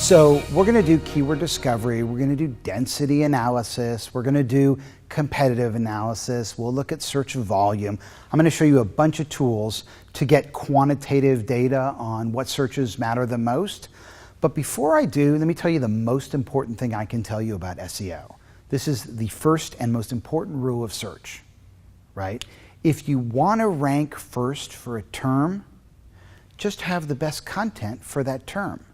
So we're going to do keyword discovery, we're going to do density analysis, we're going to do competitive analysis, we'll look at search volume. I'm going to show you a bunch of tools to get quantitative data on what searches matter the most. But before I do, let me tell you the most important thing I can tell you about SEO. This is the first and most important rule of search, right? If you want to rank first for a term, just have the best content for that term,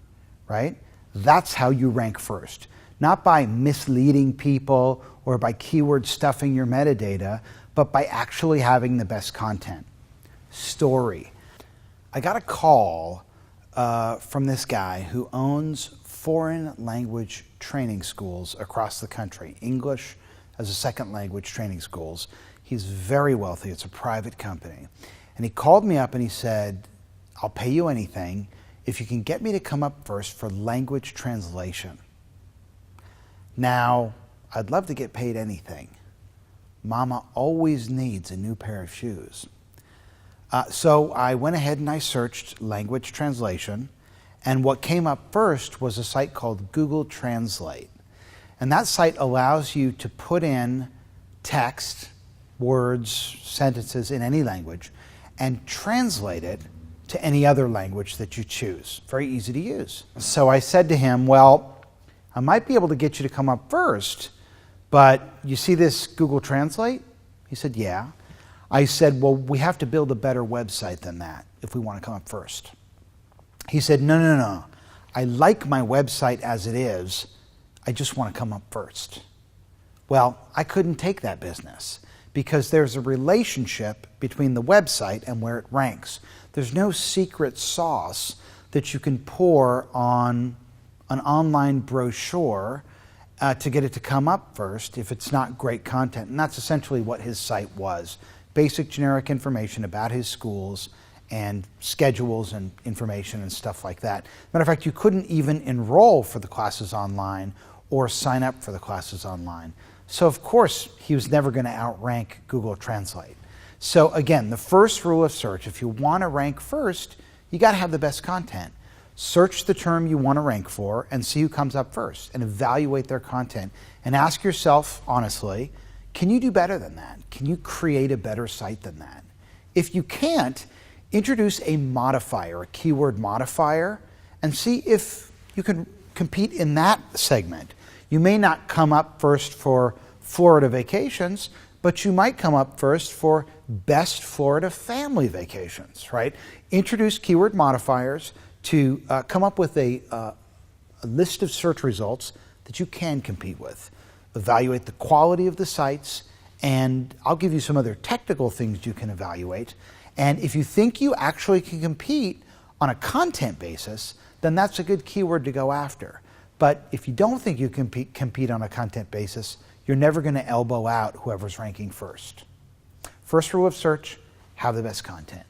right? That's how you rank first. Not by misleading people or by keyword stuffing your metadata, but by actually having the best content. Story. I got a call from this guy who owns foreign language training schools across the country, English as a second language training schools. He's very wealthy, it's a private company. And he called me up and he said, I'll pay you anything if you can get me to come up first for language translation. Now, I'd love to get paid anything. Mama always needs a new pair of shoes. So I went ahead and I searched language translation, and what came up first was a site called Google Translate. And that site allows you to put in text, words, sentences in any language, and translate it to any other language that you choose. Very easy to use. So I said to him, well, I might be able to get you to come up first, but you see this Google Translate? He said, yeah. I said, well, we have to build a better website than that if we want to come up first. He said, no. I like my website as it is. I just want to come up first. Well, I couldn't take that business because there's a relationship between the website and where it ranks. There's no secret sauce that you can pour on an online brochure to get it to come up first if it's not great content. And that's essentially what his site was. Basic generic information about his schools and schedules and information and stuff like that. Matter of fact, you couldn't even enroll for the classes online or sign up for the classes online. So of course, he was never going to outrank Google Translate. So again, the first rule of search, if you want to rank first, you got to have the best content. Search the term you want to rank for and see who comes up first and evaluate their content and ask yourself honestly, can you do better than that? Can you create a better site than that? If you can't, introduce a modifier, a keyword modifier, and see if you can compete in that segment. You may not come up first for Florida vacations, but you might come up first for best Florida family vacations, right? Introduce keyword modifiers to come up with a list of search results that you can compete with. Evaluate the quality of the sites, and I'll give you some other technical things you can evaluate. And if you think you actually can compete on a content basis, then that's a good keyword to go after. But if you don't think you can compete on a content basis, you're never going to elbow out whoever's ranking first. First rule of search, have the best content.